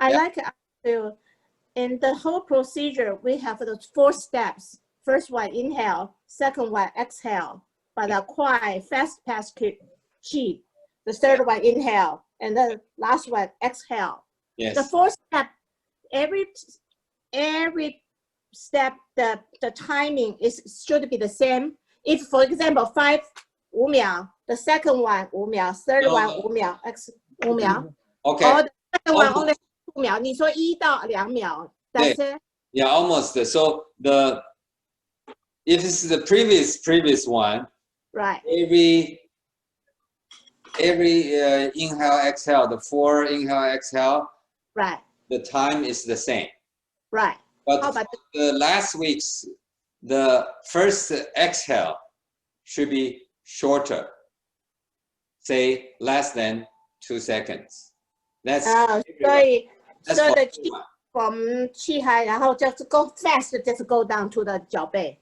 I like to, in the whole procedure, we have those 4 steps. First one, inhale. Second one, exhale. But a quiet, fast pass qi. The third one, inhale. And the last one, exhale. Yes. The 4th step, every step, the timing should be the same. If, for example, 5 5秒, the second one 5秒, third one 5秒, 5秒. Okay. Or the second one only 5秒. 你说1到2秒. That's it. Yeah, almost. So if it's the previous one, right? Every inhale, exhale, the 4 inhale, exhale, right? The time is the same, right? But the last week's, the first exhale should be shorter, say less than 2 seconds. That's so the qi from qi hai, 然后 just go fast, just go down to the 脚背.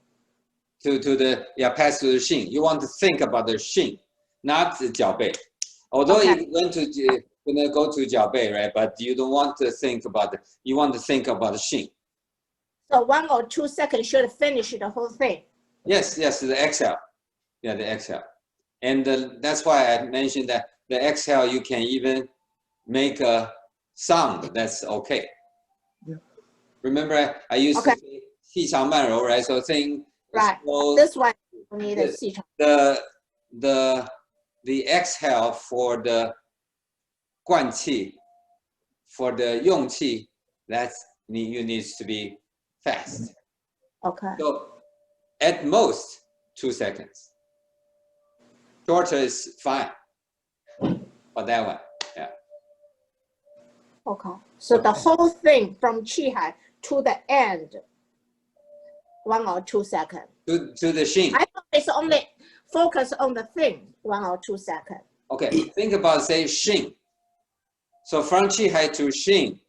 To the pass to the shin. You want to think about the shin, not the 脚背. Although you want to go to 脚背, right? But you don't want to think about you want to think about the shin. So 1 or 2 seconds should finish the whole thing. Yes, the exhale. Yeah, the exhale. And that's why I mentioned that the exhale, you can even make a sound. That's okay. Yeah. Remember, I used to say 细长慢柔, right? So saying right. So this one you need a 细长. The exhale for the 灌气, for the 用气, you need to be fast. Okay. So at most 2 seconds. Shorter is fine for that one. Yeah. Okay. So the whole thing from qi hai to the end, 1 or 2 seconds. To the shin. I thought it's only focus on the thing, 1 or 2 seconds. Okay. Think about, say, shin. So from qi hai to shin,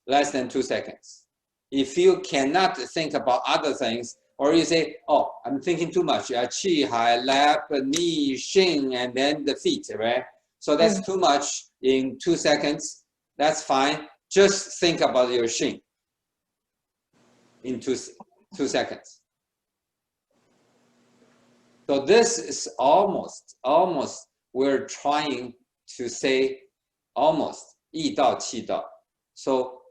less than 2 seconds. If you cannot think about other things, or you say, oh, I'm thinking too much, qi hai, lap, knee, shin, and then the feet, right? So that's too much in 2 seconds. That's fine. Just think about your shin in 2 seconds. So this is almost, we're trying to say almost, 一到七道. So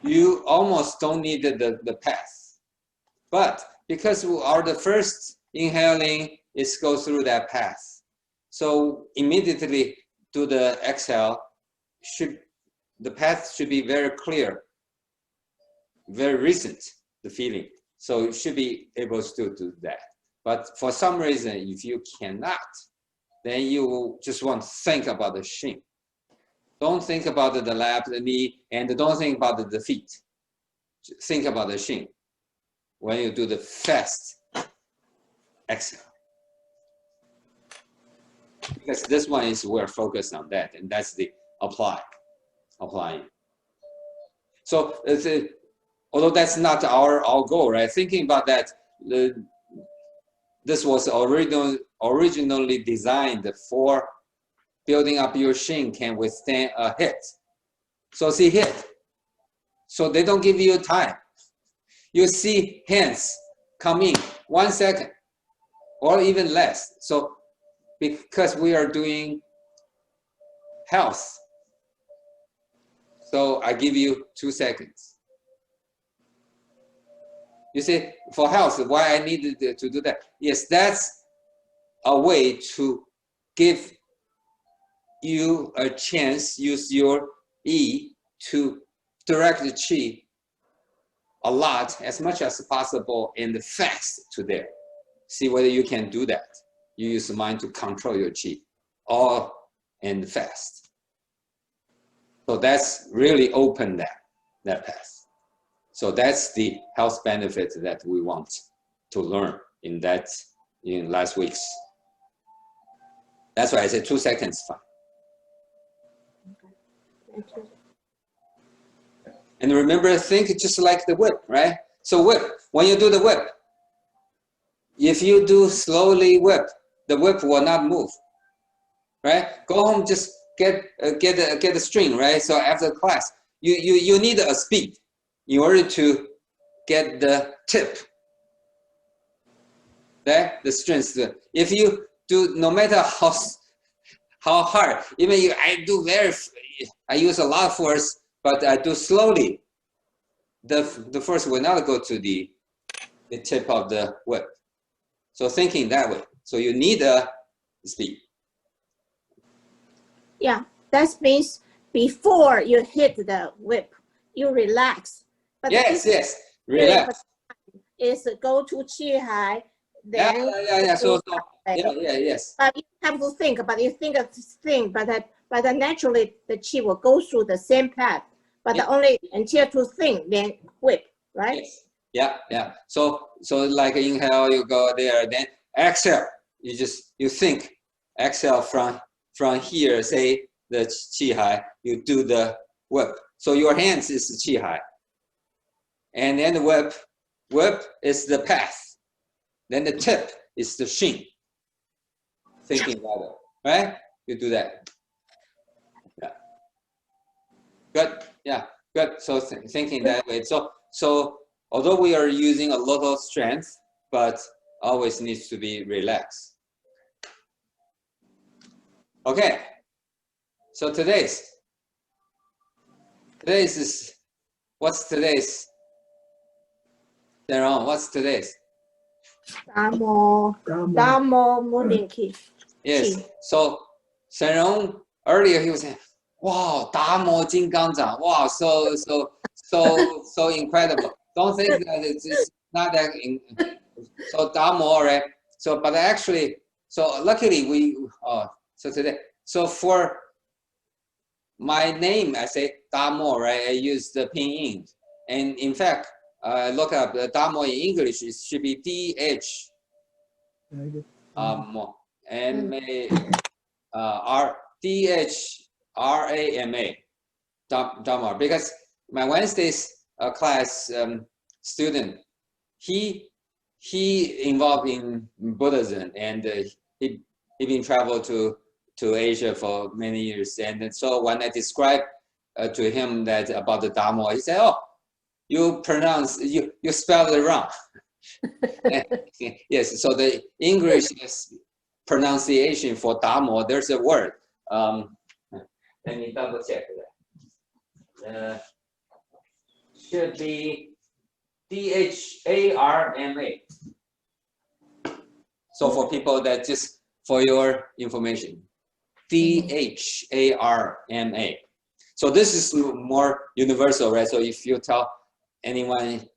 you almost don't need the path. But because the first inhaling is go through that path. So immediately to the exhale, the path should be very clear, very recent, the feeling. So you should be able to do that. But for some reason, if you cannot, then you just want to think about the shin. Don't think about the lap, the knee, and don't think about the feet. Just think about the shin when you do the fast exhale. Because this one is we're focused on that, and that's the applying. So although that's not our goal, right? Thinking about that, this was originally designed for building up your shin can withstand a hit. So see hit. So they don't give you time. You see hands come in 1 second or even less. So because we are doing health, so I give you 2 seconds. You say, for health, why I needed to do that? Yes, that's a way to give you a chance, use your E to direct the qi a lot, as much as possible, and fast to there. See whether you can do that. You use the mind to control your qi, all and fast. So that's really open that path. So that's the health benefit that we want to learn in last week's. That's why I said 2 seconds fine. Thank you. And remember, think just like the whip, right? So whip, when you do the whip, if you do slowly whip, the whip will not move, right? Go home, just get a string, right? So after class, you need a speed in order to get the tip. Okay? The strength. If you do, no matter how hard, even if I use a lot of force, but I do slowly, the force will not go to the tip of the whip. So thinking that way. So you need a speed. Yeah, that means before you hit the whip, you relax. But Yes, relax. Is go to Qi Hai, then yeah. So yes. But you have to think, but you think of this thing, but naturally the Qi will go through the same path, but only until to think, then whip, right? Yes. Yeah. So like inhale, you go there, then exhale. You think, exhale from here, say the Qi Hai, you do the whip. So your hands is the Qi Hai. And then the whip is the path. Then the tip is the Shin. Thinking that way, right? You do that. Yeah. Good. Yeah. Good. So thinking that way. So although we are using a lot of strength, but always needs to be relaxed. Okay. So today's is, what's today's? Sharon, what's today's? Damo moving key. Yes. So Sharon earlier he was saying, "Wow, Damo 金刚掌, wow, so incredible." Don't think that it's not that. So Damo, right? So but actually, so luckily so today, so for my name, I say Damo, right? I use the pinyin, and in fact, look up the Damo in English. It should be D-H D-H-R-A-M-A, Dharma. Because my Wednesday's class student, he involved in Buddhism, and he been traveled to Asia for many years. And so when I described to him that about the Dharma, he said, "Oh, you spelled it wrong." Yes, so the English pronunciation for Damo, there's a word. Let me double check that. Should be D-H-A-R-M-A. So for people that just for your information, D-H-A-R-M-A. So this is more universal, right? So if you tell anyone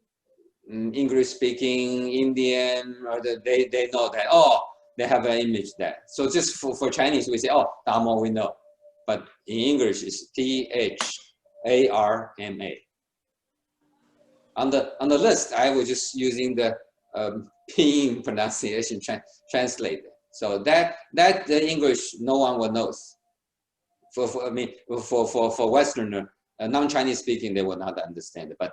English speaking Indian, or they know that, oh, they have an image there. So just for Chinese, we say, oh, Damo, we know. But in English, it's D-H-A-R-M-A. On the list, I was just using the pinyin pronunciation translate. So that the English, no one will know. For Westerner, non-Chinese speaking, they will not understand it. But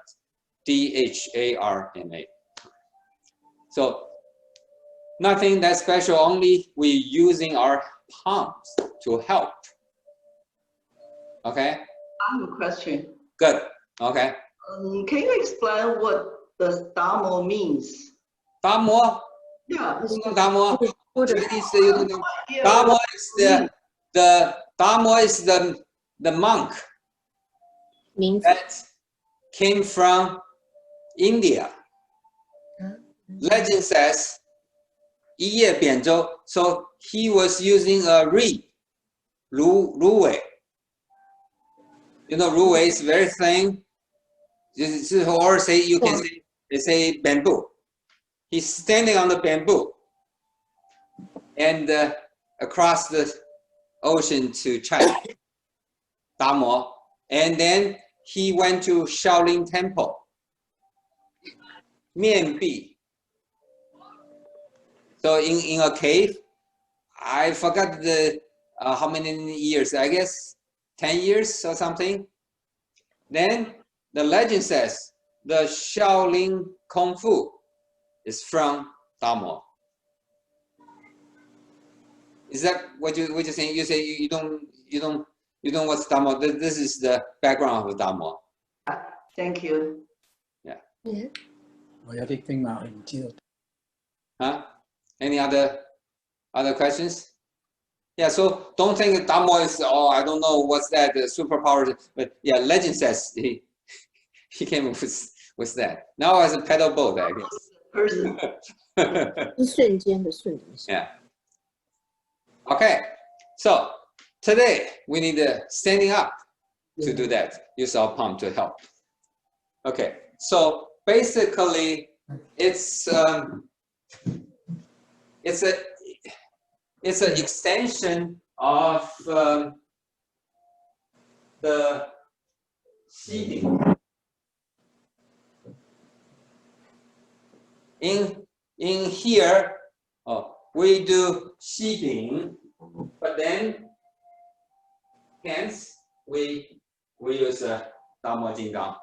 D-H-A-R-M-A. So nothing that special, only we using our palms to help. Okay? I have a question. Good. Okay. Can you explain what the Damo means? Damo? Yeah. Damo. Damo is the monk that came from India. Legend says, 一叶扁舟. So he was using a reed, 芦苇. You know, 芦苇 is very thin. Or say you can say bamboo. He's standing on the bamboo and across the ocean to China, Damo. And then he went to Shaolin Temple, 面壁. So in a cave, I forgot the how many years, I guess 10 years or something. Then the legend says the Shaolin Kung Fu is from Damo. Is that what you're saying? You say you don't You know what's Damo? This is the background of Damo. Thank you. Yeah. 我有啲經文唔知道。Huh? Any other questions? Yeah, so don't think Damo is, oh, I don't know what's that, the superpower. But yeah, legend says he came up with that. Now as a pedal boat, I guess. Person. 一瞬间的瞬间。 Yeah. Okay, so today we need standing up to do that. Use our palm to help. Okay, so basically it's an extension of the seating. In here, we do seating, but then hence we use Damo Qigong.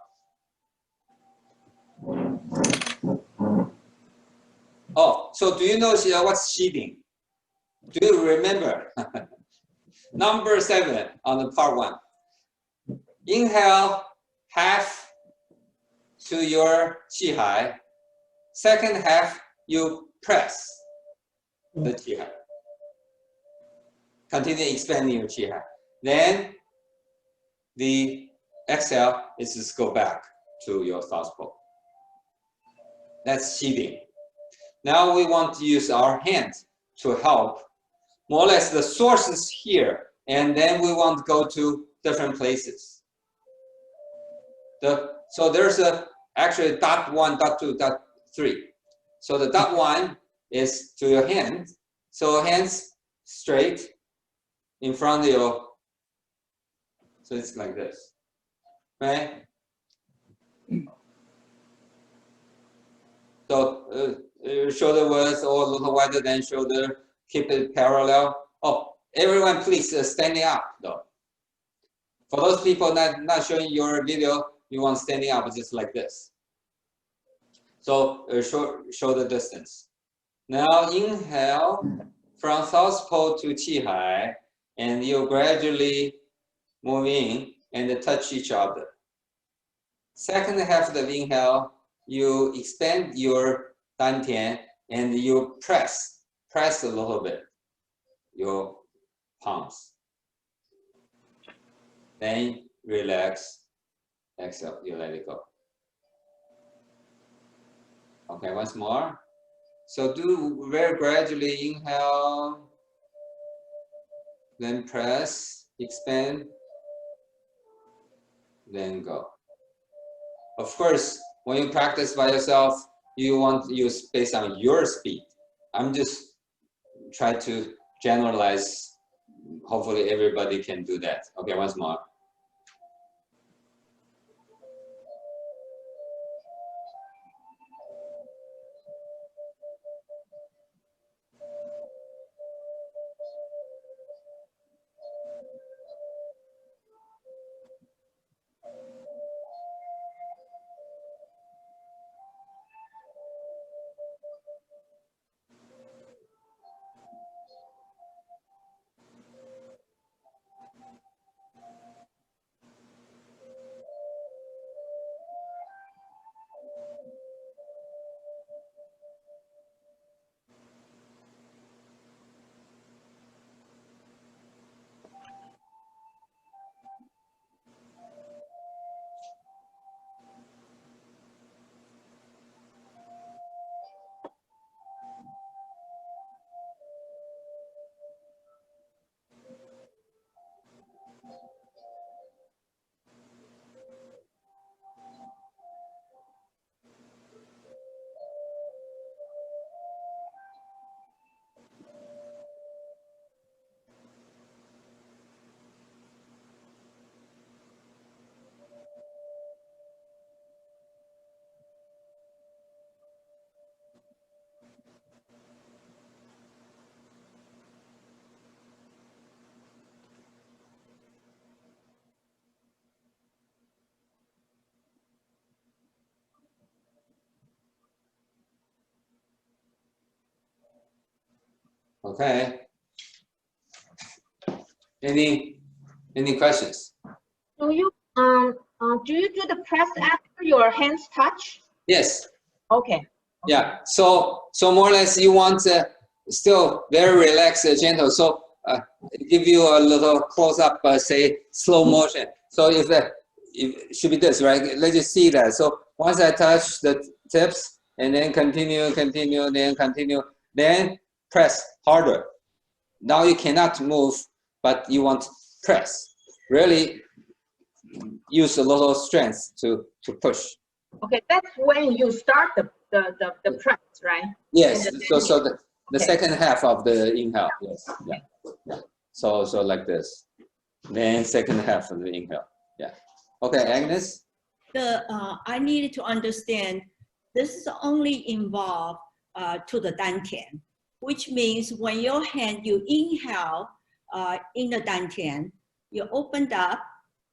Oh, so do you know what's seating? Do you remember? Number 7 on the part 1. Inhale half to your qi hai. Second half, you press the qi hai. Continue expanding your qi hai. Then the exhale is just go back to your southpaw. That's seating. Now we want to use our hands to help. More or less the source is here, and then we want to go to different places. So there's actually dot 1, dot 2, dot 3. So the dot 1 is to your hand. So hands straight in front of you. So it's like this, right? So shoulder width or a little wider than shoulder. Keep it parallel. Oh, everyone please standing up though. For those people not showing your video, you want standing up just like this. So short shoulder distance. Now inhale from southpaw to qi hai, and you gradually move in and touch each other. Second half of the inhale, you expand your dantian and you press a little bit your palms. Then relax, exhale, you let it go. Okay, once more. So do very gradually inhale, then press, expand, then go. Of course, when you practice by yourself, you want to use based on your speed. I'm just try to generalize. Hopefully everybody can do that. Okay, once more. Okay. Any Any questions? Do you do the press after your hands touch? Yes. Okay. Yeah. So more or less, you want still very relaxed, gentle. So give you a little close up, say slow motion. So if it should be this, right? Let's just see that. So once I touch the tips, and then continue, then continue, then press harder. Now you cannot move, but you want to press. Really use a little strength to push. Okay, that's when you start the press, right? Yes. And So the okay. second half of the inhale. Yes. Yeah. So like this. Then second half of the inhale. Yeah. Okay, Agnes. I needed to understand this is only involved to the dantian, which means when your hand, you inhale in the dantian, you opened up,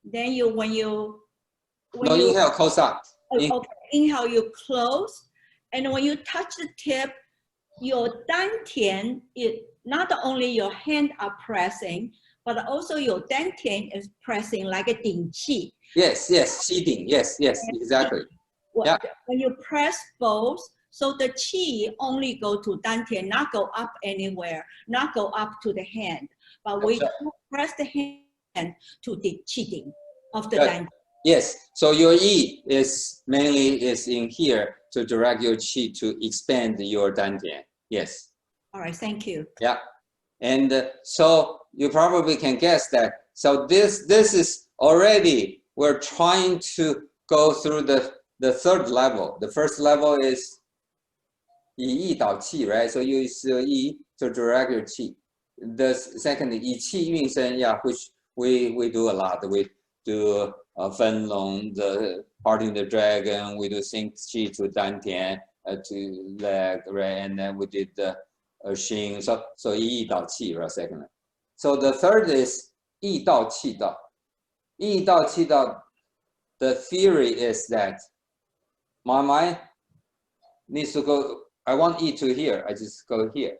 then Inhale, close up. Okay, inhale, you close, and when you touch the tip, your dantian, not only your hand are pressing, but also your dantian is pressing like a ding qi. Yes, qi. Yes, exactly. Yeah. When you press both, so the qi only go to dantian, not go up anywhere, not go up to the hand, but we press the hand to the qi ding of the dantian. Yes, so your yi is mainly in here to direct your qi to expand your dantian. Yes. All right, thank you. Yeah, and so you probably can guess that. So this is already, we're trying to go through the third level. The first level is yi dao qi, right? So you use yi to direct your qi. The second yi qi yun shen, yeah, which we do a lot. We do Fen Long, the parting the dragon. We do sync qi to dantian, to leg, right? And then we did the Xing. So yi dao qi, right? Second. So the third is yi dao qi dao. Yi dao qi dao. The theory is that my mind needs to go. I want yi to here. I just go here.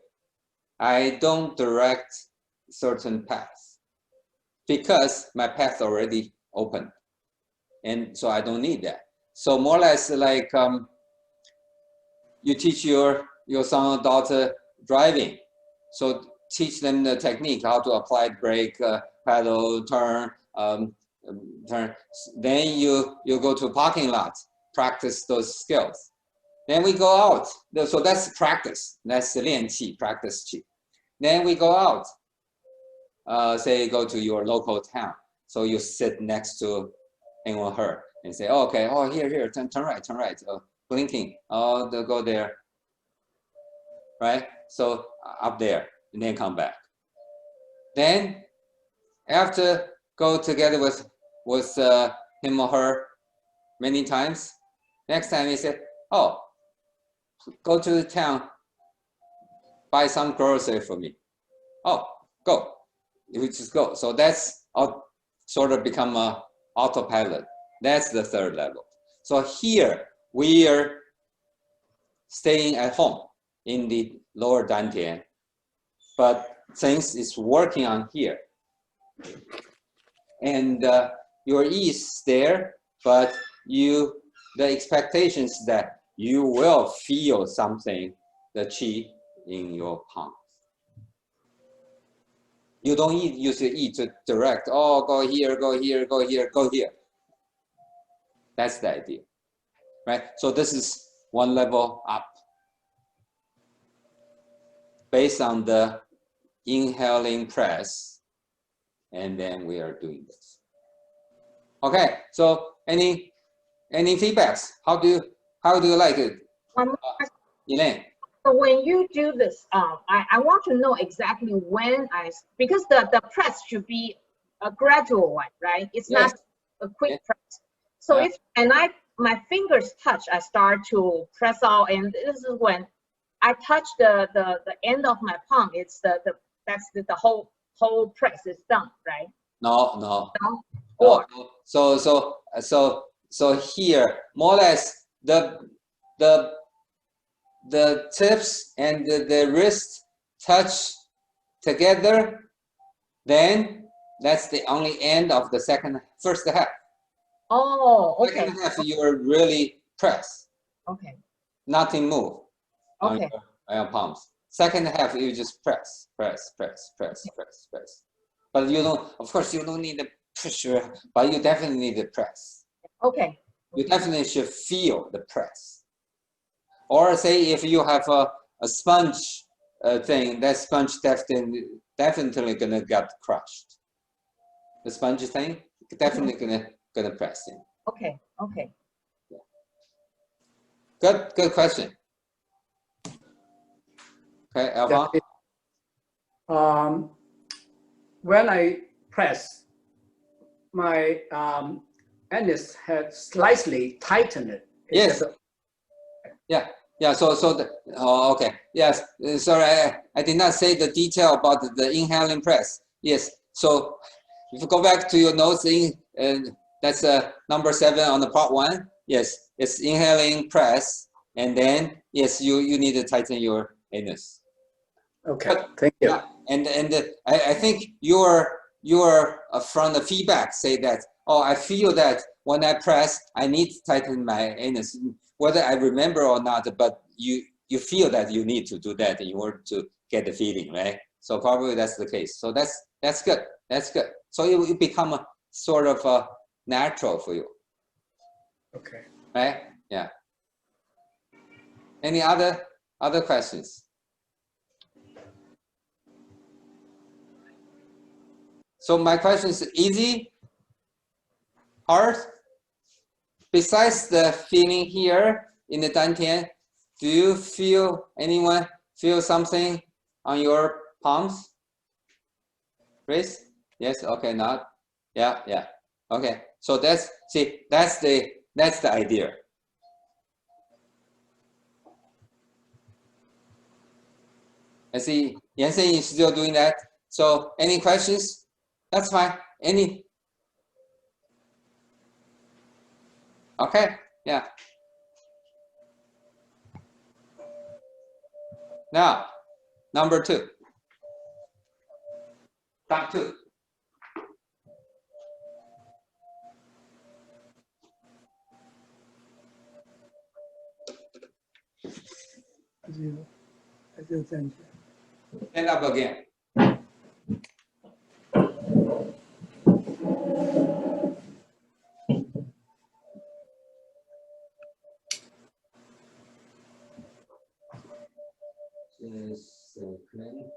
I don't direct certain paths because my path already open, and so I don't need that. So more or less like you teach your son or daughter driving, so teach them the technique, how to apply brake, pedal, turn, turn. Then you go to parking lot, practice those skills. Then we go out. So that's practice. That's 练气, practice 气. Then we go out. Say go to your local town. So you sit next to him or her and say, oh, okay, oh here, turn right. Blinking. Oh, go there. Right? So up there, and then come back. Then after go together with him or her many times. Next time he said, oh, go to the town, buy some grocery for me. Oh, go. You just go. So that's sort of become a autopilot. That's the third level. So here we are staying at home in the lower dantian, but things is working on here. And your yi is there, but the expectations that you will feel something, the qi in your palms. You don't use your yi to direct, oh, go here, go here, go here, go here. That's the idea, right? So this is one level up based on the inhaling press, and then we are doing this. Okay, so any feedbacks? How do you like it? Elaine? So when you do this, I want to know exactly when because the press should be a gradual one, right? It's not a quick press. So if my fingers touch, I start to press out, and this is when I touch the end of my palm. It's that's the whole press is done, right? No. So here more or less the tips and the wrist touch together, then that's the only end of the first half. Oh, okay. Second half, you are really press, Okay. nothing move on Okay. your palms. Second half, you just press, press, press, press, press, press. But you don't, of course, you don't need the pressure, but you definitely need the press. Okay. You definitely should feel the press. Or say if you have a sponge thing, that sponge definitely gonna get crushed. The sponge thing definitely gonna press in. Okay. Okay. Good question. Okay, Alpha. When I press, my anus had slightly tightened. Yes. Yeah. So okay. Yes. Sorry, I did not say the detail about the inhaling press. Yes. So if you go back to your notes, that's number 7 on the part 1. Yes, it's inhaling press, and then yes, you need to tighten your anus. Okay. Thank you. Yeah, and I think you're from the feedback say that, oh, I feel that when I press, I need to tighten my anus, whether I remember or not, but you feel that you need to do that in order to get the feeling, right? So probably that's the case. So that's good. That's good. So it will become a sort of natural for you, Okay. right? Yeah. Any other questions? So my question is easy, hard? Besides the feeling here in the dantian, do you anyone feel something on your palms? Raise? Yes, okay, not. Yeah. Okay. So that's the idea. I see Yansen is still doing that. So any questions? That's fine. Any? Okay, yeah. Now, number 2. Part 2. Stand up again. Just a second.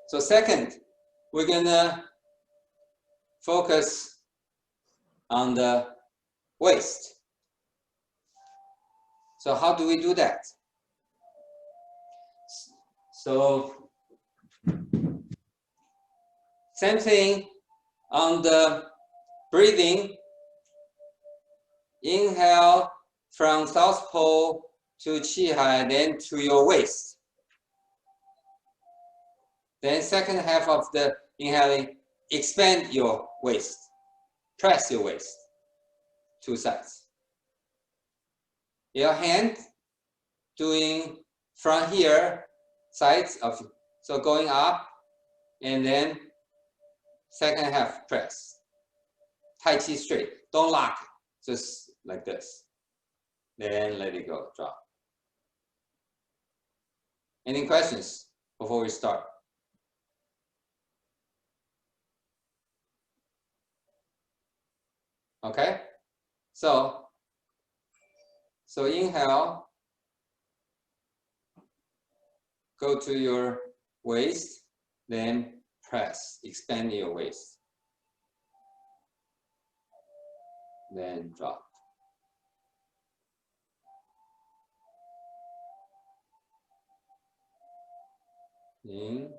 So second, we're gonna focus on the waist. So how do we do that? So same thing on the breathing. Inhale from South Pole to Chi Hai, then to your waist. Then second half of the inhaling, expand your waist. Press your waist. 2 sides. Your hand doing from here, sides of, so going up, and then second half press. Tai Chi straight. Don't lock, just like this. Then let it go, drop. Any questions before we start? Okay, so inhale, go to your waist, then press, expand your waist, then drop. In,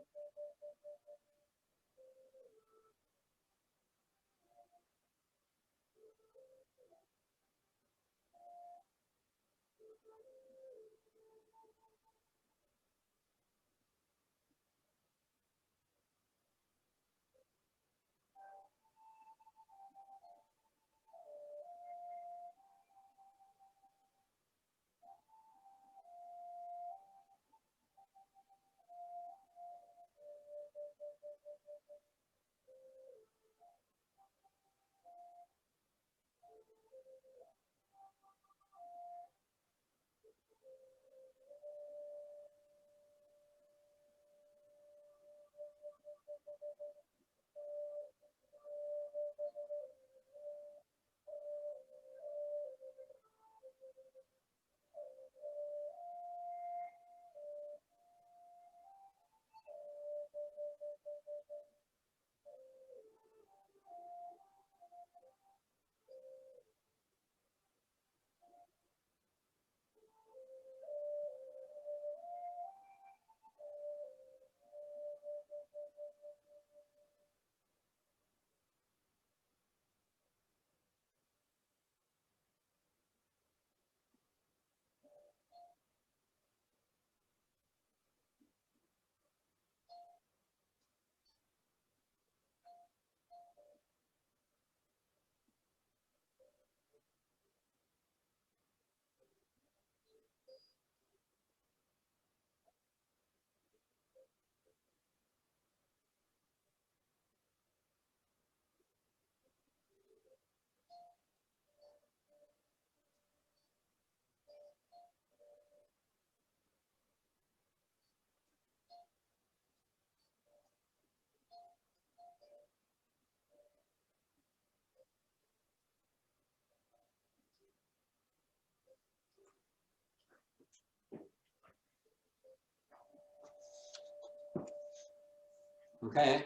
Okay.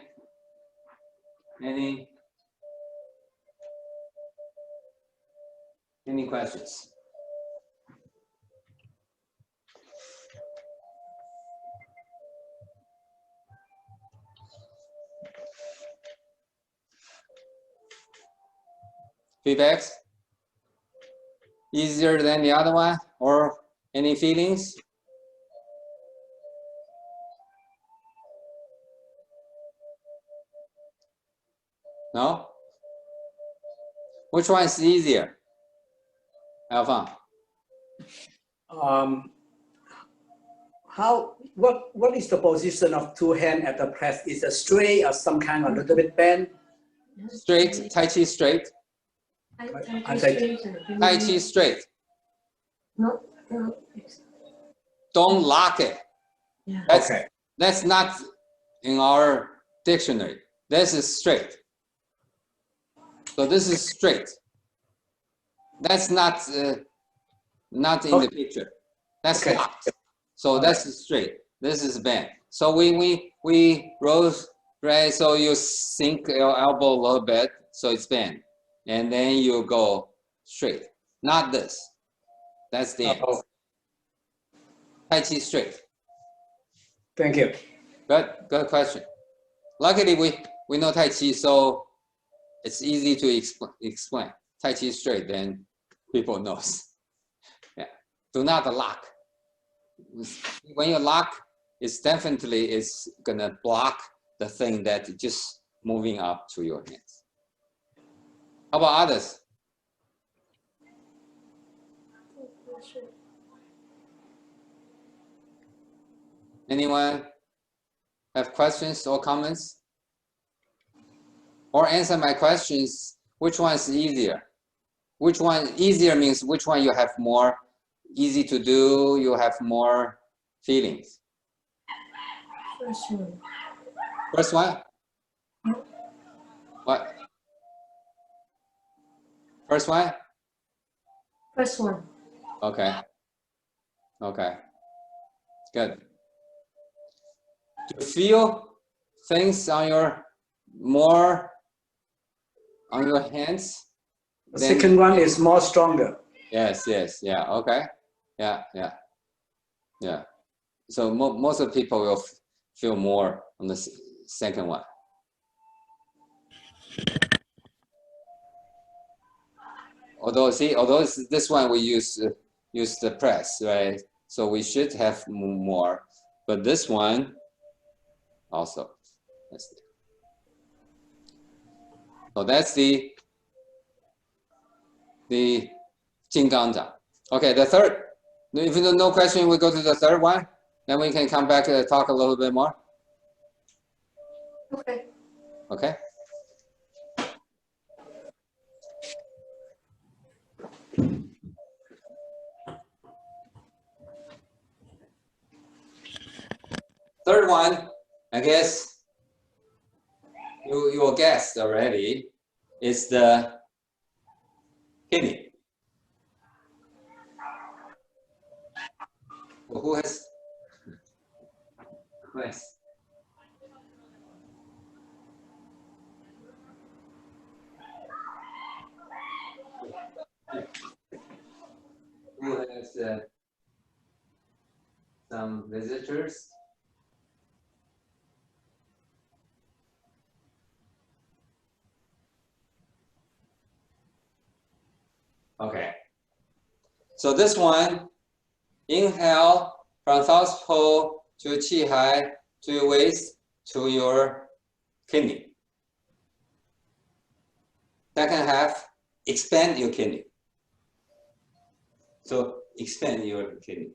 Any questions? Feedbacks? Easier than the other one, or any feelings? No? Which one is easier? Alpha. What is the position of two hands at the press? Is it straight or some kind of a little bit bent? Straight, Tai Chi straight. Tai Chi straight. No. Don't lock it. Yeah. That's not in our dictionary. This is straight. So this is straight. That's not in the picture. That's locked. So that's straight. This is bent. So we rose, right? So you sink your elbow a little bit, so it's bent, and then you go straight. Not this. That's the end. Tai Chi straight. Thank you. Good question. Luckily, we know Tai Chi, so it's easy to explain. Tai Chi straight, then people knows. Yeah. Do not lock. When you lock, it's definitely gonna block the thing that just moving up to your hands. How about others? Anyone have questions or comments? Or answer my questions, which one is easier? Which one easier means which one you have more easy to do, you have more feelings? First one. First one? What? First one? First one. Okay. Okay. Good. To feel things on your hands. The second one is more stronger. Yes, yeah, okay. Yeah. So most of the people will feel more on the second one. Although this one we use the press, right? So we should have more, but this one also. So that's the Qigong. Okay, the third. If you no question, we go to the third one. Then we can come back and talk a little bit more. Okay. Okay. Third one, I guess you guessed already, is the kidney. Well, who has? Who has some visitors? Okay. So this one, inhale from South Pole to Qi Hai to your waist to your kidney. Second half, expand your kidney. So expand your kidney.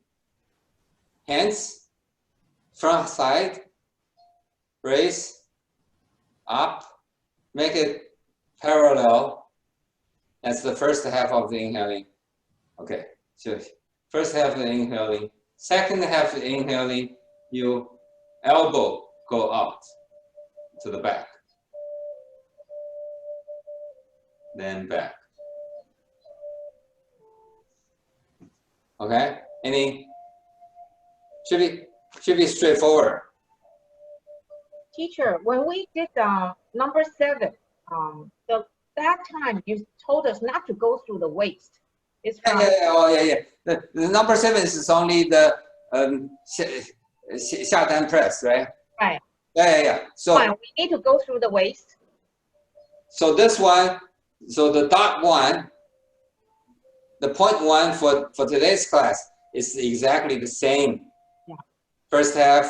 Hands, front side, raise, up, make it parallel. That's the first half of the inhaling. Okay, so first half of the inhaling. Second half of the inhaling, you elbow go out to the back. Then back. Okay, should be straightforward. teacher, when we did number 7, that time you told us not to go through the waist. It's from The number 7 is only the 下单 press, right? right. Yeah. So Fine, we need to go through the waist. so this one, so the dot 1, the point 1 for today's class is exactly the same. Yeah. First half,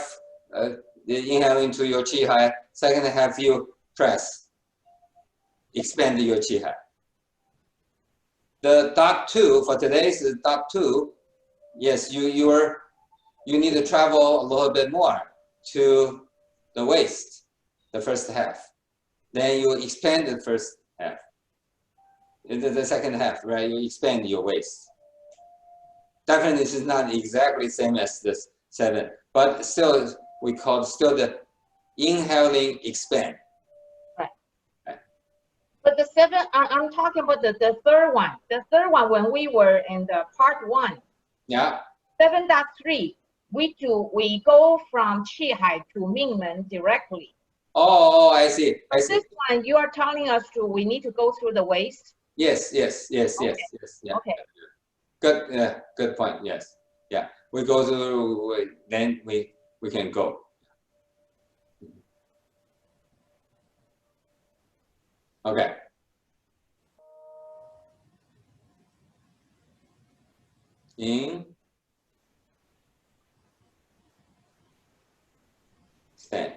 inhale into your chi hai. Second half, you press, expand your chi hai. The dot 2 for today's is dot 2. Yes, you need to travel a little bit more to the waist, the first half. Then you expand the first half. The second half, right? You expand your waist. Definitely, this is not exactly the same as this 7, but still, we call still the inhaling expand. But the 7, I'm talking about the third one. The third one, when we were in the part 1. Yeah. 7.3, we go from Qi Hai to Mingmen directly. Oh, I see. This one, you are telling us we need to go through the waist. Yes. Yeah. Okay. Good point. Yes. Yeah. We go through, then we can go. Okay. In. Stand.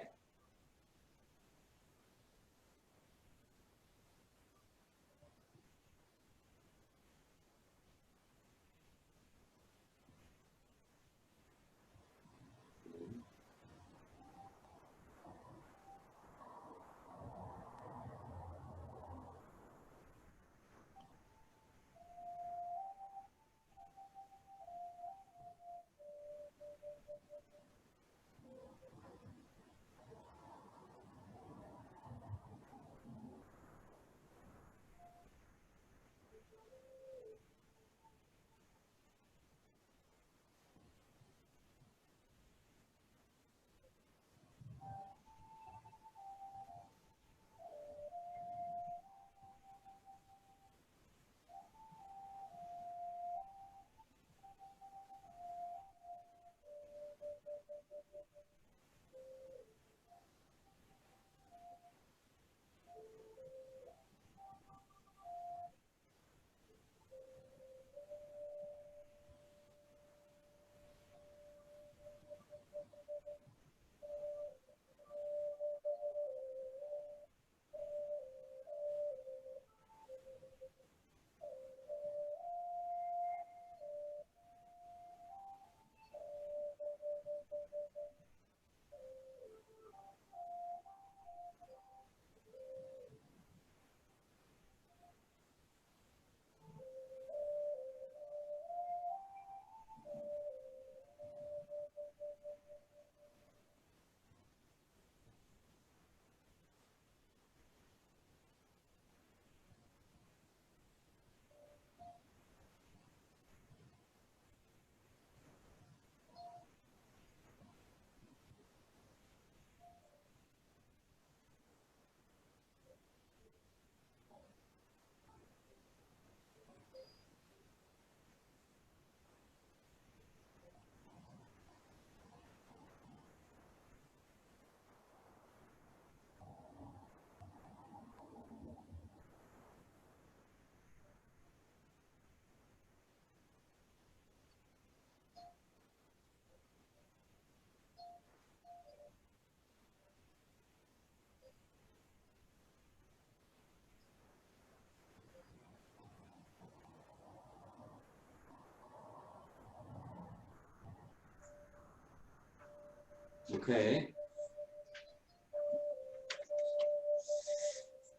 Okay.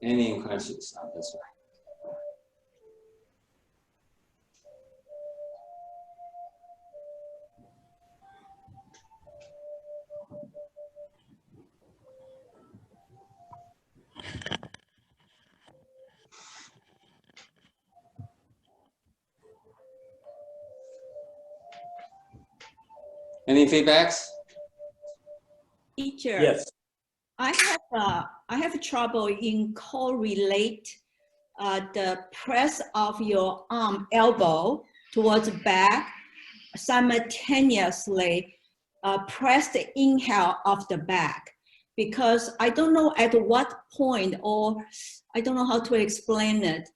Any questions on this one? Any feedbacks? Teacher. Yes. I have trouble in correlate the press of your arm, elbow towards back, simultaneously press the inhale of the back, because I don't know at what point, or I don't know how to explain it.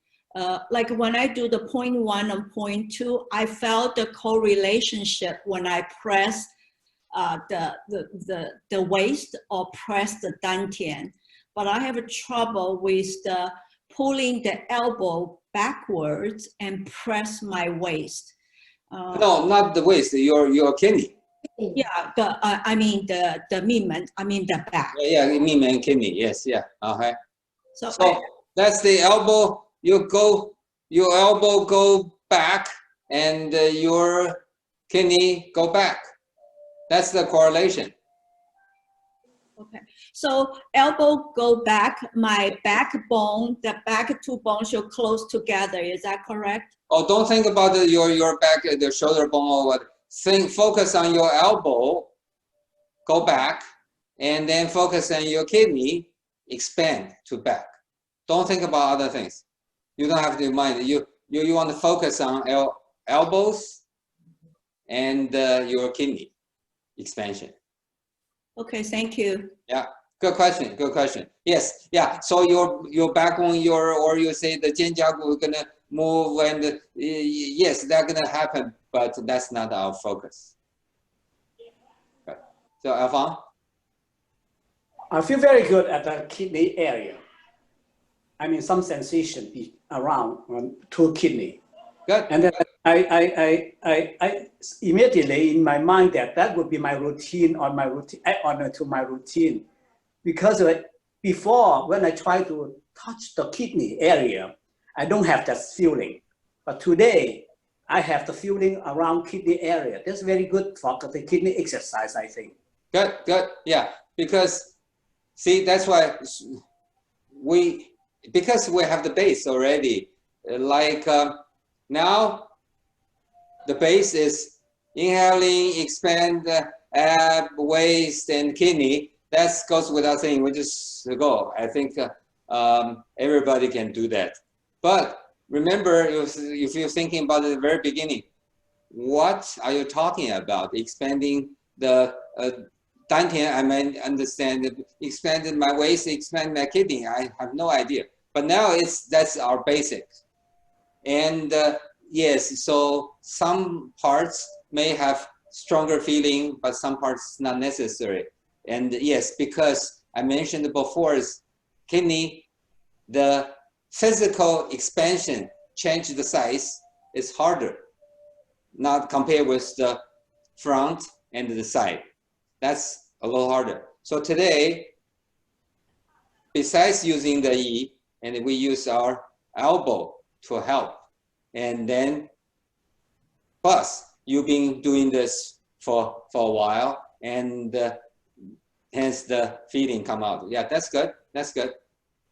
Like when I do the point 1 and point 2, I felt the correlationship when I press the waist or press the dantian, but I have trouble with the pulling the elbow backwards and press my waist. No, not the waist, your kidney. Yeah, I mean the midman, I mean the back. Yeah, midman and kidney, yes, yeah, okay. So That's the elbow, your elbow go back and your kidney go back. That's the correlation. okay, so elbow go back, my backbone, the back two bones should close together. Is that correct? Oh, don't think about your back, the shoulder bone or what. Focus on your elbow, go back, and then focus on your kidney, expand to back. Don't think about other things. You don't have to mind. You want to focus on elbows and your kidney expansion. Okay, thank you. Yeah, good question. Good question. Yes, yeah. So your backbone, or you say the 肩胛骨 gonna move, and yes, that's gonna happen, but that's not our focus. Okay. So Alphonse? I feel very good at the kidney area. I mean, some sensation around two kidney. Good. And then I immediately in my mind that would be my routine on my routine, add on to my routine, because before when I try to touch the kidney area, I don't have that feeling. But today I have the feeling around kidney area. That's very good for the kidney exercise, I think. Good, good. Yeah, because see, that's why because we have the base already. Like now, the base is inhaling, expand ab, waist, and kidney. That goes without saying. We just go. I think everybody can do that. But remember, if you're thinking about it at the very beginning, what are you talking about? Expanding the dantian, I may understand. Expanded my waist, expand my kidney. I have no idea. But now that's our basics. And yes, so some parts may have stronger feeling, but some parts not necessary. And yes, because I mentioned before, is kidney, the physical expansion, change the size is harder, not compared with the front and the side. That's a little harder. So today, besides using the E, and we use our elbow to help. And then, plus, you've been doing this for a while, and hence the feeling come out. Yeah, that's good. That's good.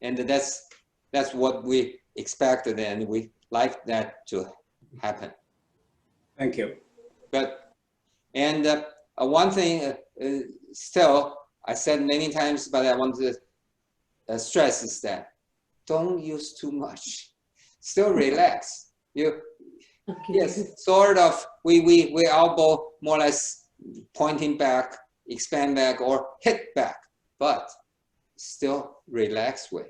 And that's what we expected, and we like that to happen. Thank you. Good. And one thing, still, I said many times, but I want to stress is that don't use too much. Still relax. Yes, sort of. We elbow more or less pointing back, expand back, or hit back, but still relax way.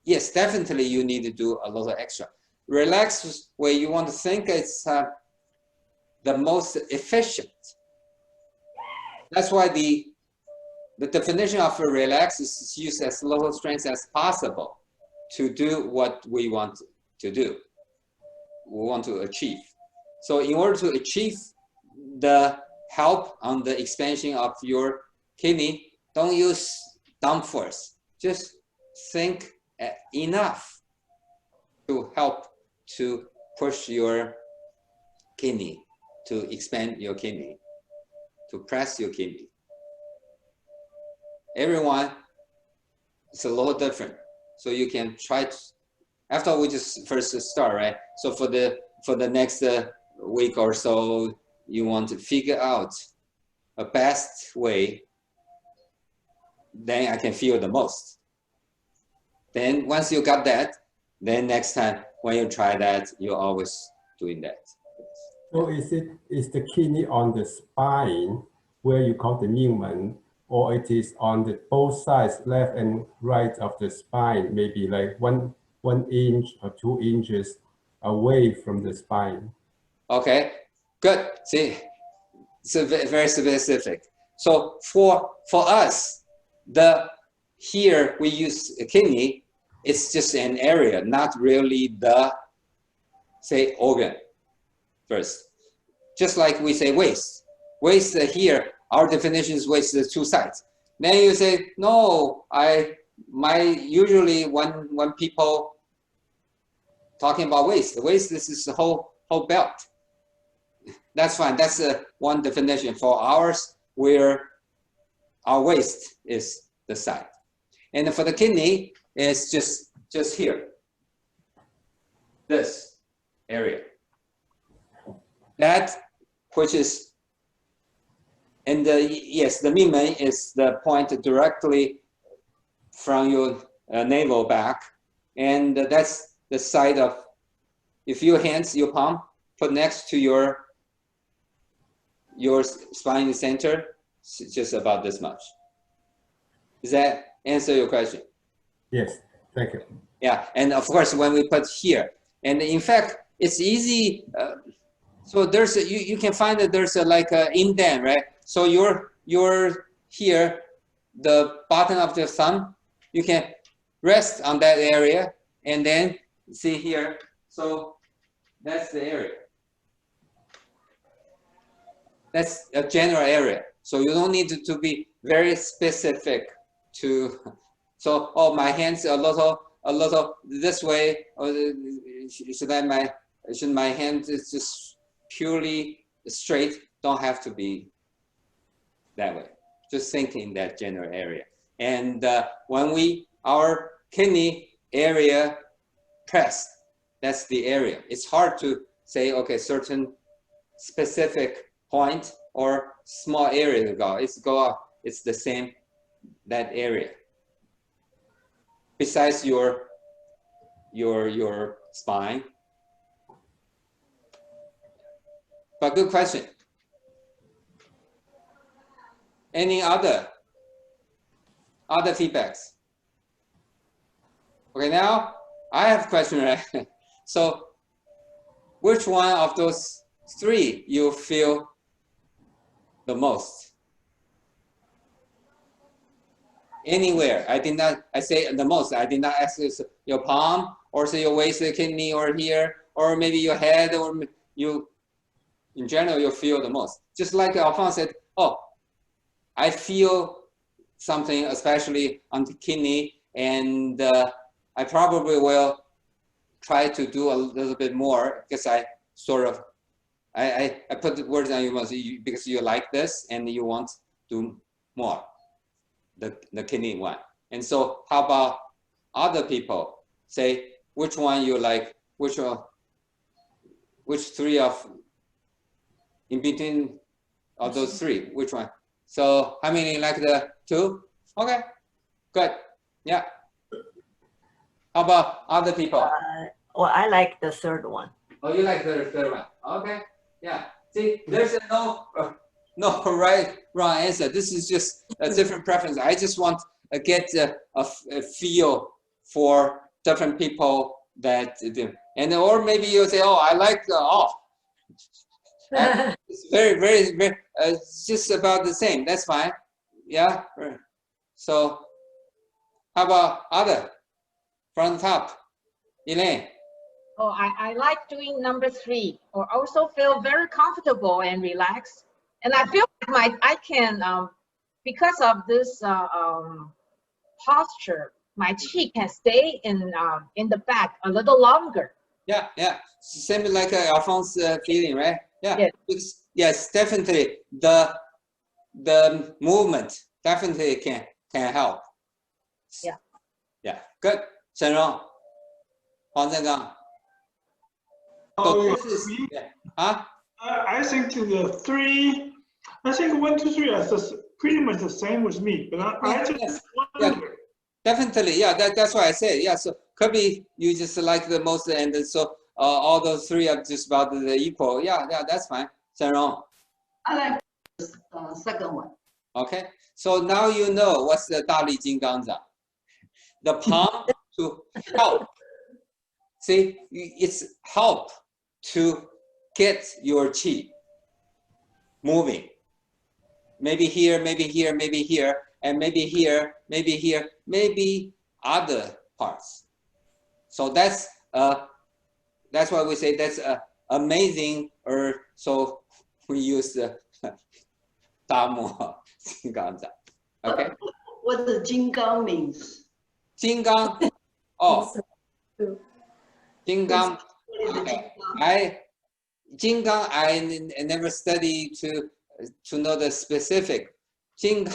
Yes, definitely you need to do a little extra. Relax way you want to think it's the most efficient. That's why the definition of a relax is use as little strength as possible to do what we want to do, we want to achieve. So in order to achieve the help on the expansion of your kidney, don't use dumb force. Just think enough to help to push your kidney, to expand your kidney, to press your kidney. Everyone is a little different. So you can try to, after we just first start, right? So for the next week or so, you want to figure out a best way then I can feel the most. Then once you got that, then next time when you try that, you're always doing that. So is the kidney on the spine where you call the Newman, or it is on the both sides, left and right of the spine, maybe like one inch or 2 inches away from the spine? Okay, good. See, so very specific. So for us, here we use a kidney. It's just an area, not really the, say, organ first. Just like we say waist. Waist here, our definition is waist is 2 sides. Then you say, no, usually when people talking about waist, the waist, this is the whole belt. That's fine. That's one definition. For ours, where our waist is the side. And for the kidney, it's just here. This area. That which is, and yes, the Mingmen is the point directly from your navel back. And that's the side of, if your hands, your palm, put next to your spine center, it's just about this much. Does that answer your question? Yes, thank you. Yeah, and of course, when we put here, and in fact, it's easy. So there's you can find that there's like a indent, right? So you're here, the bottom of the thumb, you can rest on that area, and then see here. So that's the area. That's a general area. So you don't need to be very specific to. So my hands a little this way, or should my hand is just purely straight? Don't have to be that way. Just think in that general area. And when our kidney area pressed, that's the area. It's hard to say, okay, certain specific point or small area to go. It's the same, that area. Besides your spine. But good question. Any other feedbacks? Okay, now I have a question, right? So which one of those 3 you feel the most? Anywhere. I say the most. I did not ask this, your palm, or say your waist, kidney, or here, or maybe your head, or you, in general, you feel the most. Just like Alphonse said, oh, I feel something, especially on the kidney, and I probably will try to do a little bit more, because I sort of, I put the words on you because you like this and you want to do more, the kidney one. And so how about other people? Say which one you like, which 3 of, in between of those 3, which one? So how many like the 2? Okay, good, yeah. How about other people? Well, I like the 3rd one. Oh, you like the 3rd one? Okay, yeah. See, there's no right, wrong answer. This is just a different preference. I just want to get a feel for different people that do. And or maybe you'll say, oh, I like it's very, it's just about the same. That's fine. Yeah. So how about other? From the top, Elaine. Oh, I like doing number 3, or also feel very comfortable and relaxed. And I feel like I can, because of this posture, my chi can stay in the back a little longer. Yeah, yeah. Same like Alphonse feeling, right? Yeah. Yes. Yes, definitely. The movement definitely can help. Yeah. Yeah. Good. Shen Rong, Huang Zhengang. So this is, yeah. Huh? I think the 3, I think 1, 2, 3 are pretty much the same with me, but I just wonder. Definitely, yeah. That's why I said, yeah. So could be you just like the most, and so all those three are just about the equal. Yeah, that's fine. Wrong. I like the second one. Okay, so now you know what's the 大力金刚掌. The palm to help. See, it's help to get your qi moving. Maybe here, maybe here, maybe here, and maybe here, maybe here, maybe other parts. So that's why we say that's amazing. Or so we use the Damo Qigong. Okay. What the Qigong means? Qigong. Oh. Qigong. Okay. Qigong, I never studied to know the specific. Qigong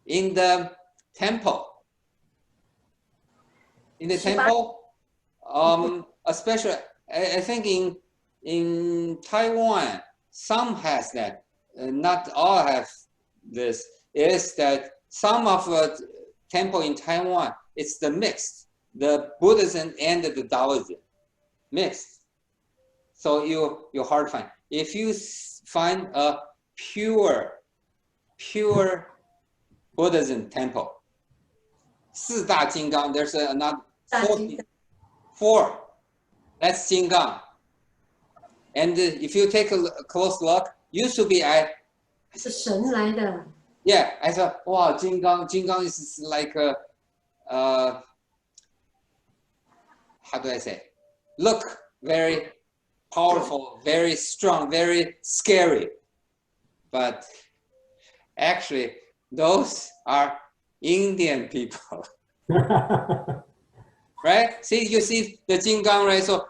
in the temple. In the temple, especially I think in Taiwan, some has that. Not all have this. Is that some of the temple in Taiwan? It's the mixed, the Buddhism and the Taoism, mixed. So you're hard to find. If you find a pure Buddhism temple, 四大金刚, there's another 4. That's Qigong. And if you take a close look, used to be yeah, I thought, wow, Qigong is like a how do I say? Look very powerful, very strong, very scary. But actually, those are Indian people. Right? See, you see the Qigong, right? So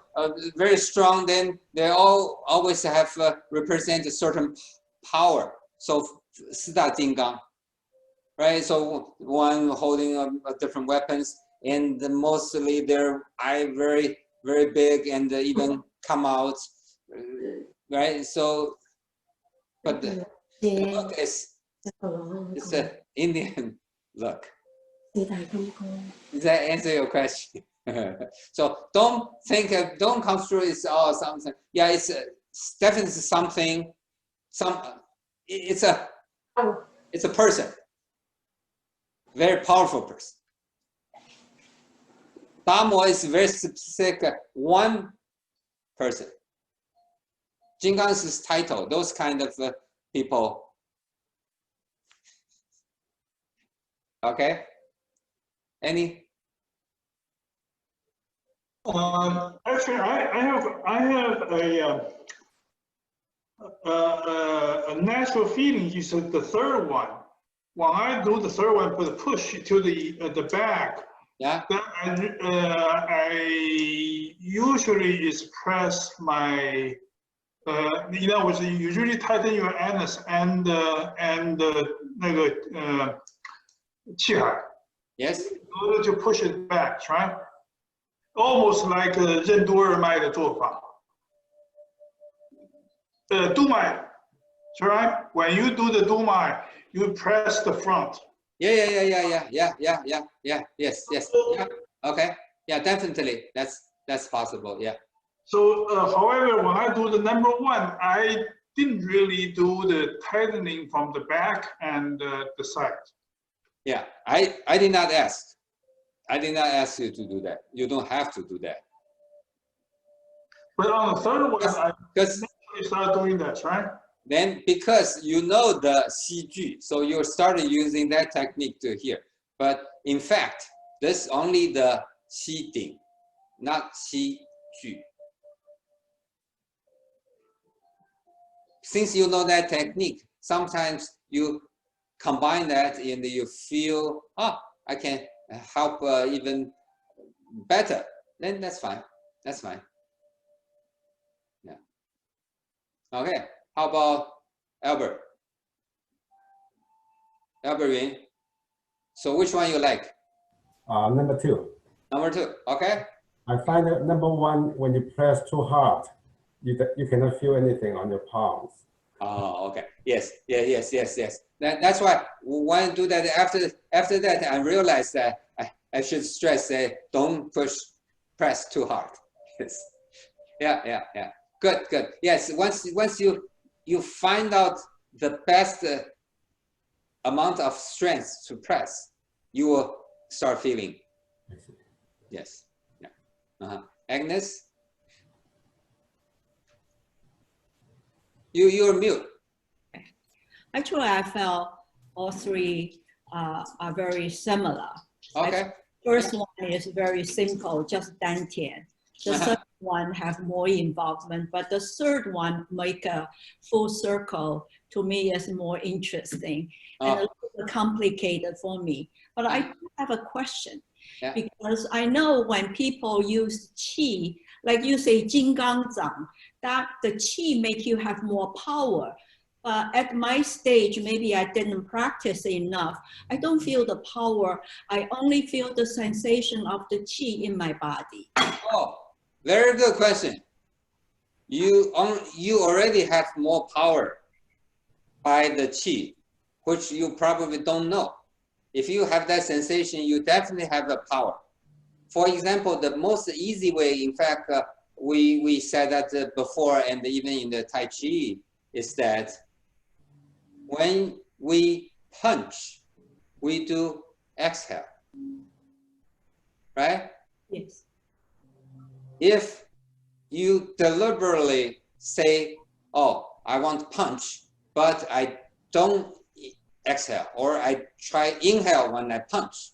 very strong. Then they all always have represent a certain power. So 四大金刚, right? So one holding different weapons, and mostly their eye very big and even come out, right? So, but the look is it's an Indian look. Does that answer your question? So don't construe it's all something. Yeah, it's definitely something. It's a person, very powerful person. Damo is very specific, one person. Qigong is title, those kind of people. Okay. Any? Actually, I have a natural feeling. You said the third one. When I do the third one, put a push to the back. Yeah. Then I usually is press my. You know, you usually tighten your anus and 那个气海. Yes. In order to push it back, right? Almost like 任督二脉的做法。督脉, right? When you do the 督脉, you press the front. Yeah. Yes. Yeah. Okay. Yeah, definitely. That's possible. Yeah. So, however, when I do the number one, I didn't really do the tightening from the back and the side. Yeah, I did not ask. I did not ask you to do that. You don't have to do that. But on the third one, I Because start doing that, right? then because you know the Xi, so you started using that technique to here. But in fact, this only the Xi Ding, not Xi Ju. Since you know that technique, sometimes you combine that and you feel, I can help even better. Then that's fine. That's fine. Yeah. Okay. How about Albert? Albert Yun. So which one you like? Number 2. Number 2. Okay. I find that number 1, when you press too hard, you cannot feel anything on your palms. Oh, okay. Yes. Yeah. Yes. Yes. Yes. That's why when I do that, after that, I realized that I should stress that don't press too hard. Yes. Yeah. Yeah. Yeah. Good. Good. Yes. Once you find out the best amount of strength to press, you will start feeling. Yes. Yeah. Agnes, you're mute. Actually, I felt all three are very similar. Okay. First one is very simple, just dantian. The second one have more involvement, but the third one make a full circle. To me, is more interesting and a little bit complicated for me. But I do have a question, because I know when people use qi, like you say, Qigong, that the qi make you have more power. At my stage, maybe I didn't practice enough. I don't feel the power. I only feel the sensation of the qi in my body. Oh, very good question. You already have more power by the qi, which you probably don't know. If you have that sensation, you definitely have the power. For example, the most easy way, in fact, we said that before, and even in the Tai Chi, is that when we punch, we do exhale, right? Yes. If you deliberately say, oh, I want to punch, but I don't exhale, or I try inhale when I punch,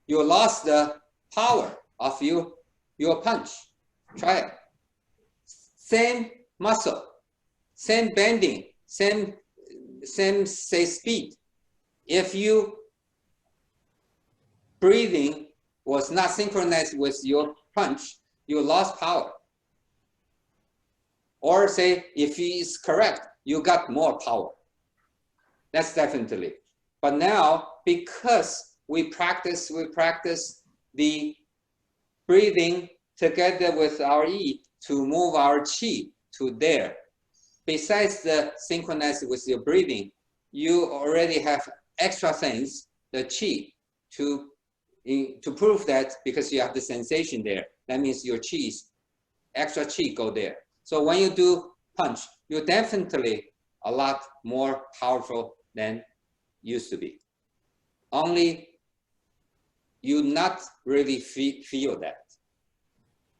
you lost the power of your punch. Try it. Same muscle, same bending, same say speed. If you breathing was not synchronized with your punch, you lost power. Or say, if it's correct, you got more power. That's definitely. But now, because we practice the breathing together with our yi to move our qi to there. Besides the synchronized with your breathing, you already have extra things, the qi, to prove that, because you have the sensation there. That means your qi, extra qi go there. So when you do punch, you're definitely a lot more powerful than used to be. Only you not really feel that,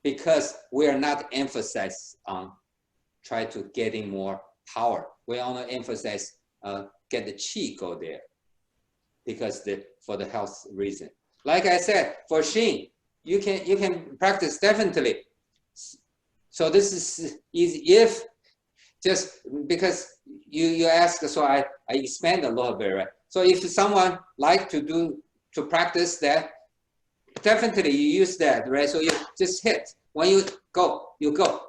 because we are not emphasized on try to getting more power. We only emphasize get the qi go there, because for the health reason. Like I said, for Shin, you can practice definitely. So this is easy if just because you ask, so I expand a little bit, right? So if someone like to practice that, definitely you use that, right? So you just hit. When you go, you go.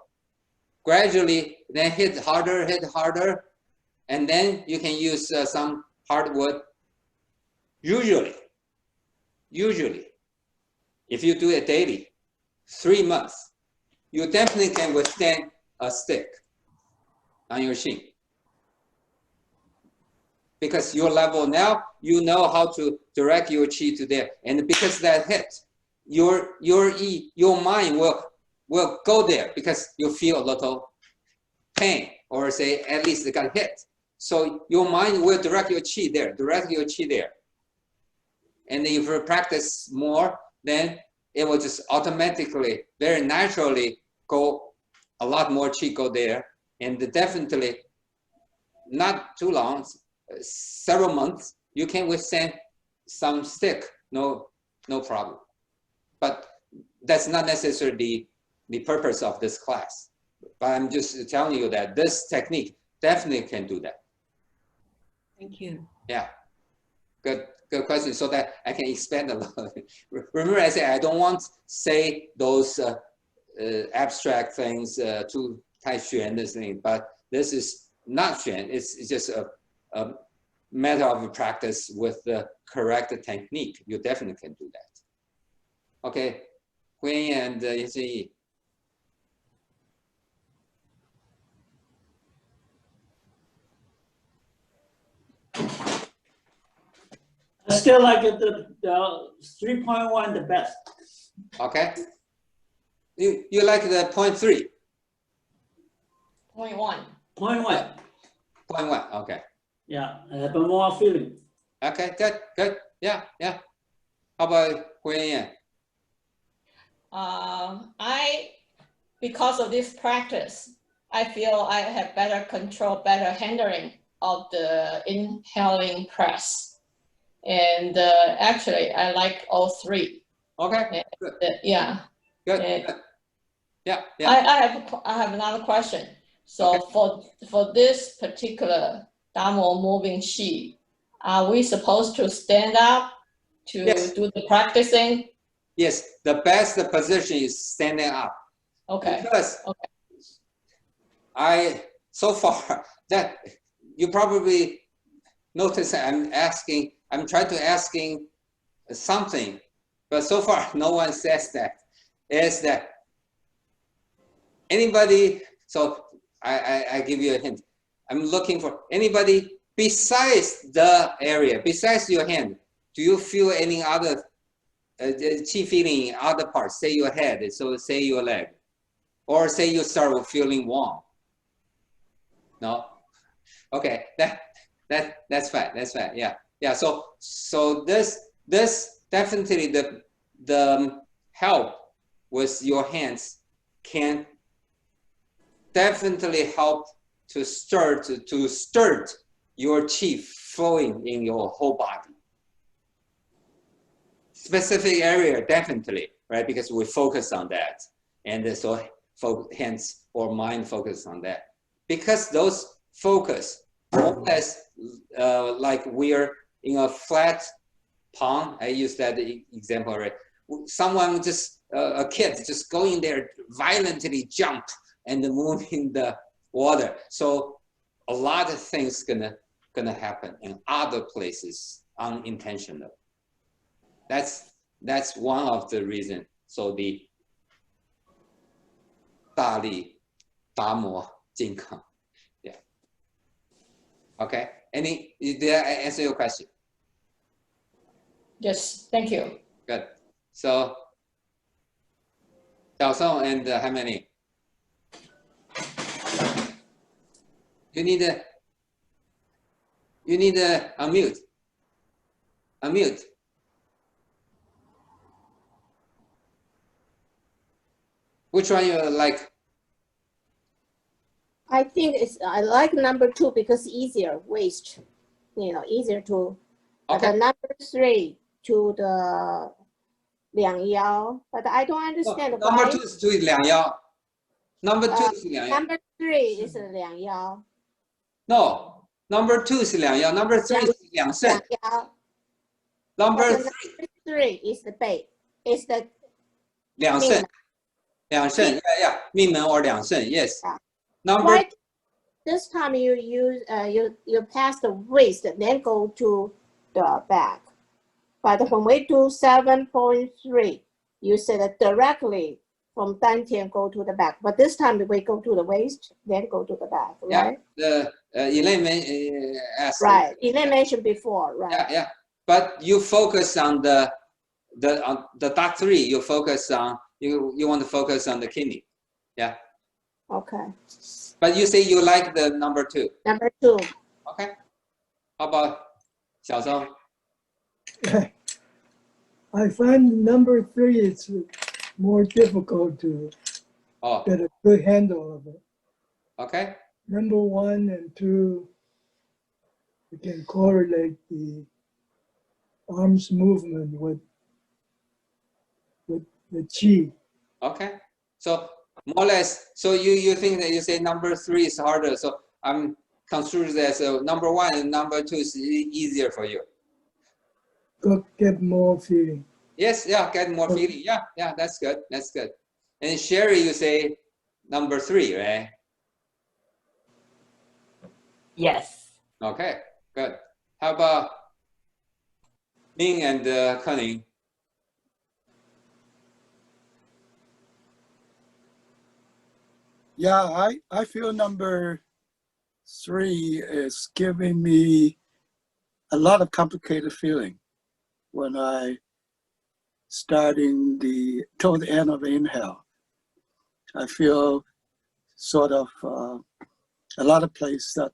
Gradually, then hit harder, and then you can use some hardwood. Usually, if you do it daily, 3 months, you definitely can withstand a stick on your shin. Because your level now, you know how to direct your qi to there. And because that hit, your mind will go there, because you feel a little pain, or say at least it got hit. So your mind will direct your qi there, And if you practice more, then it will just automatically, very naturally go, a lot more qi go there. And definitely not too long, several months, you can withstand some stick, no problem. But that's not necessarily the purpose of this class. But I'm just telling you that this technique definitely can do that. Thank you. Yeah, good question. So that I can expand a little. Remember, I said I don't want to say those abstract things to Tai Xuan this thing, but this is not Xuan. It's just a matter of practice with the correct technique. You definitely can do that. Okay, Hui and Yi. still like the 3.1 the best. Okay. You like the 0.3? 0.1. 0.1. 0.1. Okay. Yeah, I have more feeling. Okay. Good. Yeah. How about Huiyan? Because of this practice, I feel I have better control, better handling of the inhaling press. And actually, I like all three. Okay. Good. Yeah. Good. And Good. Yeah. I have another question. So Okay. for this particular Damo moving sheet, are we supposed to stand up to Yes. do the practicing? Yes. The best position is standing up. Okay. Because okay. so far that you probably notice I'm trying to asking something, but so far no one says that. Is that anybody? So I give you a hint. I'm looking for anybody besides the area, besides your hand. Do you feel any other chi feeling in other parts? Say your head, so say your leg, or say you start feeling warm. No. Okay. That's fine. That's fine. Yeah. So this definitely the help with your hands can definitely help to start your chi flowing in your whole body. Specific area, definitely, right? Because we focus on that, and so hands or mind focus on that. Because those focus more or less like we're in a flat pond. I use that example already. Someone just a kid just going there violently jump and move in the water. So a lot of things gonna happen in other places unintentional. That's one of the reasons. So the 大力达摩金刚. Yeah. Okay. Did I answer your question? Yes. Thank you. Good. So, Xiaosong and how many? You need to unmute. Unmute. Which one you like? I think I like number 2 because easier waist, easier to. Okay. The number 3 to the 两腰, but I don't understand no, why. Number 2 is 注意两腰. Number 2 is 两腰. Number 3 is 两腰. No, number 2 is 两腰. Number 3 is 两肾. 两腰. Number 3 is the base. Is the 两肾. 两肾. Yeah. 命门 or 两肾. Yes. Yeah. Number. Why this time you use you pass the waist and then go to the back. But when we do 7.3, you said that directly from dantian go to the back. But this time we go to the waist, then go to the back, right? Yeah, Elaine asked. Right, Elaine mentioned before, right? Yeah. But you focus on the dot 3. You focus on you want to focus on the kidney. Yeah. Okay. But you say you like the number 2. Number 2. Okay. How about Xiaosong? I find number 3 is more difficult to get a good handle of it. Okay. Number 1 and 2, you can correlate the arms movement with the chi. Okay. So more or less, so you think that you say number 3 is harder. So I'm construed that so number 1 and number 2 is easier for you. Get more feeling. Yes, yeah, get more feeling. Yeah, that's good. That's good. And Sherry, you say number 3, right? Yes. Okay, good. How about Ming and Cunning? Yeah, I feel number 3 is giving me a lot of complicated feeling. when I starting toward the end of the inhale. I feel sort of a lot of places that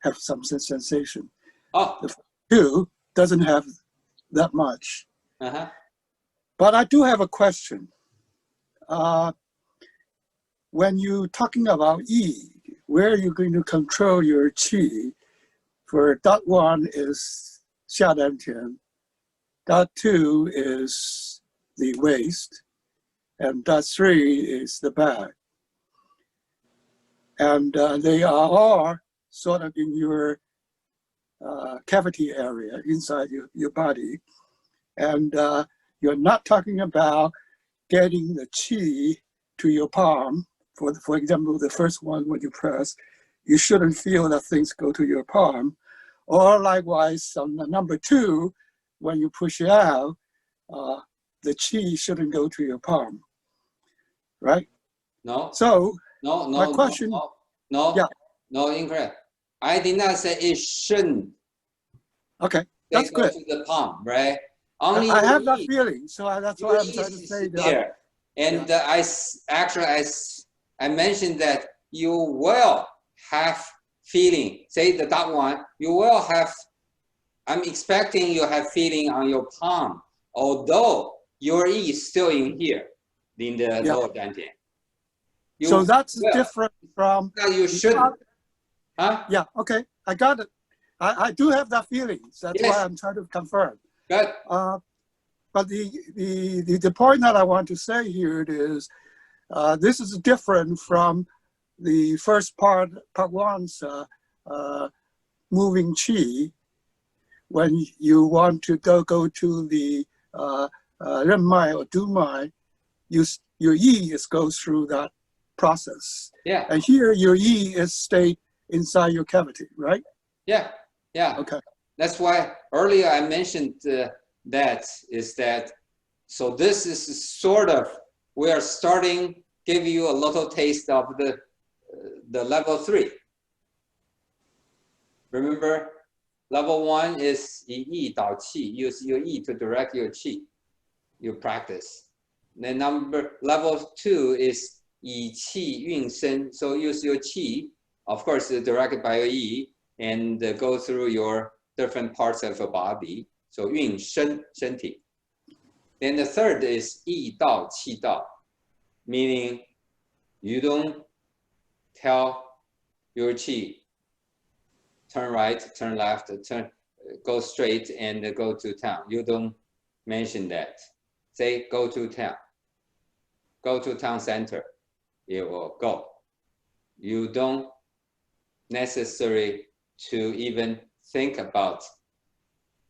have some sensation. Oh. The two doesn't have that much. Uh-huh. But I do have a question. When you're talking about yi, where are you going to control your qi? For dot 1 is xia dan tian, dot 2 is the waist, and dot 3 is the back. And they are all sort of in your cavity area inside your body. And you're not talking about getting the qi to your palm. For example, the first one, when you press, you shouldn't feel that things go to your palm. Or likewise, on the number 2, when you push it out, the qi shouldn't go to your palm, right? No. So no, my question, no, incorrect. I did not say it shouldn't. Okay, that's go good. To the palm, right? Only I have that feeling, so that's why I'm trying to say that. There. And I mentioned that you will have feeling. Say the dot 1, you will have. I'm expecting you have feeling on your palm, although your yi is still in here, in the lower dantian. So that's different from. No, you shouldn't. Huh? Yeah. Okay, I got it. I do have that feeling. So that's why I'm trying to confirm. Good. But the point that I want to say here is, this is different from the first part 1's moving qi. When you want to go to the ren mai or du mai, your yi goes through that process. Yeah. And here your yi is stayed inside your cavity, right? Yeah. Yeah. Okay. That's why earlier I mentioned so this is sort of, we are starting, give you a little taste of the level 3. Remember, level 1 is yi dao qi, use your yi to direct your qi, you practice. Then level 2 is yi qi yun shen, so use your qi, of course directed by your yi, and go through your different parts of your body. So yun shen, shenti. Then the third is yi dao qi dao, meaning you don't tell your qi, turn right, turn left, go straight and go to town. You don't mention that. Say go to town. Go to town center. It will go. You don't necessary to even think about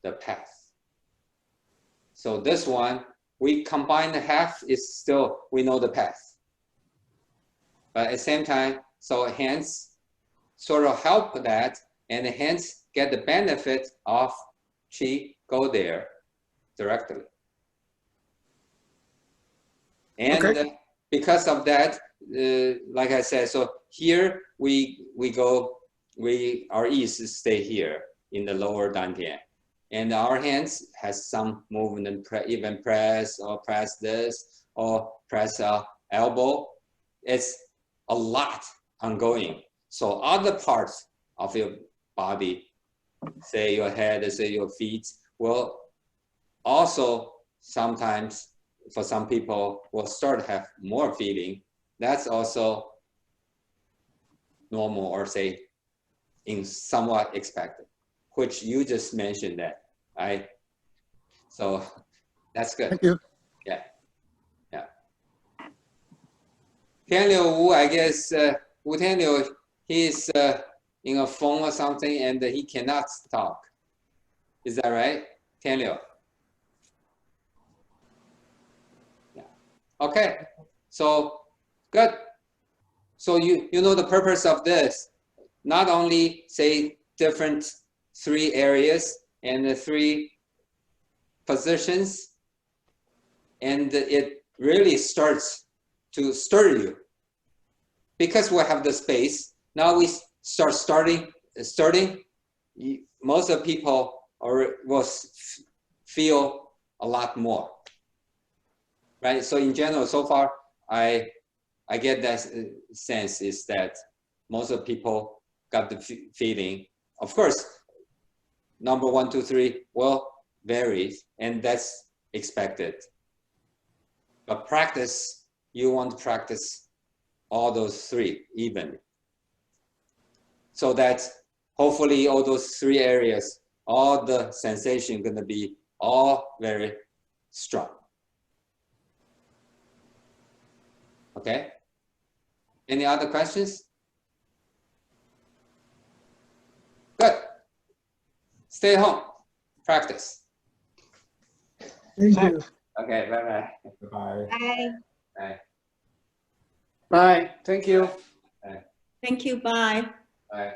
the path. So this one, we combine the half is still, we know the path. But at the same time, so hence sort of help that, and hence get the benefit of qi go there directly. And because of that, like I said, so here our ease stay here in the lower dantian, and our hands has some movement, even press or press this or press elbow. It's a lot ongoing. So other parts of your body, say your head, say your feet, will also sometimes, for some people, will start to have more feeling. That's also normal, or say in somewhat expected, which you just mentioned that, right? So that's good. Thank you. Yeah, yeah. Tianliu Wu, I guess Wu Tianliu, he's in a phone or something and he cannot talk. Is that right, Tianliu? Yeah. Okay. So good. So you know the purpose of this. Not only say different 3 areas and the 3 positions, and it really starts to stir you. Because we have the space, now we starting. Most of people will feel a lot more, right? So in general, so far, I get that sense is that most of people got the feeling. Of course, number 1, 2, 3 will vary, and that's expected. But practice, you want to practice all those 3 even, so that hopefully all those 3 areas, all the sensation gonna be all very strong. Okay? Any other questions? Good. Stay home. Practice. Thank you. Okay, bye-bye. Bye. Bye. Bye. Bye. Thank you. Thank you. Bye. Bye.